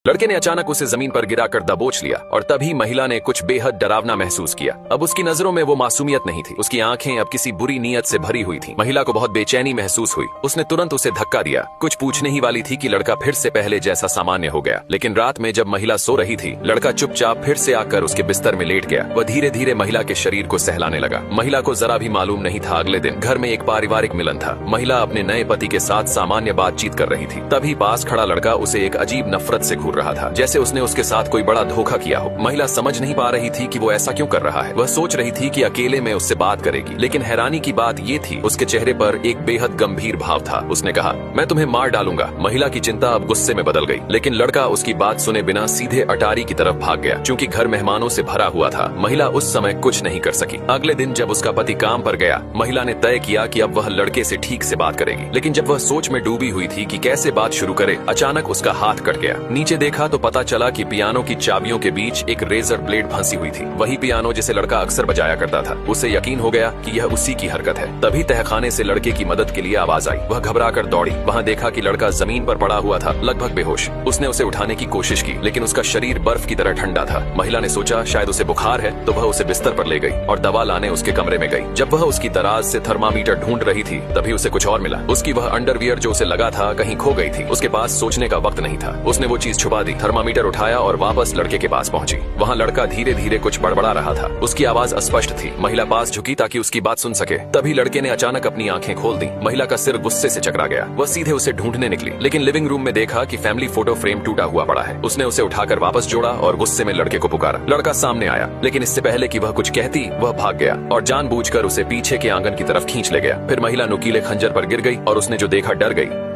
लड़के ने अचानक उसे जमीन पर गिराकर दबोच लिया और तभी महिला ने कुछ बेहद डरावना महसूस किया। अब उसकी नजरों में वो मासूमियत नहीं थी, उसकी आंखें अब किसी बुरी नीयत से भरी हुई थीं। महिला को बहुत बेचैनी महसूस हुई। उसने तुरंत उसे धक्का दिया। कुछ पूछने ही वाली थी कि लड़का फिर से पहले जैसा सामान्य हो गया। लेकिन रात में जब महिला सो रही थी, लड़का चुपचाप फिर से आकर उसके बिस्तर में लेट गया। वह धीरे धीरे महिला के शरीर को सहलाने लगा। महिला को जरा भी मालूम नहीं था अगले दिन घर में एक पारिवारिक मिलन था। महिला अपने नए पति के साथ सामान्य बातचीत कर रही थी। तभी पास खड़ा लड़का उसे एक अजीब नफरत से घूर रहा था, जैसे उसने उसके साथ कोई बड़ा धोखा किया हो। महिला समझ नहीं पा रही थी कि वो ऐसा क्यों कर रहा है। वह सोच रही थी कि अकेले में उससे बात करेगी, लेकिन हैरानी की बात ये थी उसके चेहरे पर एक बेहद गंभीर भाव था। उसने कहा, मैं तुम्हें मार डालूंगा। महिला की चिंता अब गुस्से में बदल गई, लेकिन लड़का उसकी बात सुने बिना सीधे अटारी की तरफ भाग गया। क्योंकि घर मेहमानों से भरा हुआ था, महिला उस समय कुछ नहीं कर सकी। अगले दिन जब उसका पति काम पर गया, महिला ने तय किया कि अब वह लड़के से ठीक से बात करेगी। लेकिन जब वह सोच में डूबी हुई थी कि कैसे बात शुरू करे, अचानक उसका हाथ कट गया। नीचे देखा तो पता चला कि पियानो की चाबियों के बीच एक रेजर ब्लेड फंसी हुई थी। वही पियानो जिसे लड़का अक्सर बजाया करता था। उसे यकीन हो गया कि यह उसी की हरकत है। तभी तहखाने से लड़के की मदद के लिए आवाज आई। वह घबराकर दौड़ी। वहां देखा कि लड़का जमीन पर पड़ा हुआ था, लगभग बेहोश। उसने उसे उठाने की कोशिश की, लेकिन उसका शरीर बर्फ की तरह ठंडा था। महिला ने सोचा शायद उसे बुखार है, तो वह उसे बिस्तर पर ले गई और दवा लाने उसके कमरे में गई। जब वह उसकी दराज से थर्मामीटर ढूंढ रही थी, तभी उसे कुछ और मिला। उसकी वह अंडरवियर जो उसे लगा था कहीं खो गई थी। उसके पास सोचने का वक्त नहीं था। उसने वो चीज छुपा दी, थर्मामीटर उठाया और वापस लड़के के पास पहुंची। वहां लड़का धीरे धीरे कुछ बड़बड़ा रहा था। उसकी आवाज अस्पष्ट थी। महिला पास झुकी ताकि उसकी बात सुन सके। तभी लड़के ने अचानक अपनी आंखें खोल दी। महिला का सिर गुस्से से चकरा गया। वह सीधे उसे ढूंढने निकली, लेकिन लिविंग रूम में देखा कि फैमिली फोटो फ्रेम टूटा हुआ पड़ा है। उसने उसे उठाकर वापस जोड़ा और गुस्से में लड़के को पुकारा। लड़का सामने आया, लेकिन इससे पहले कि वह कुछ कहती, वह भाग गया और जानबूझकर उसे पीछे के आंगन की तरफ खींच ले गया। फिर महिला नुकीले खंजर पर गिर गई और उसने जो देखा डर गई।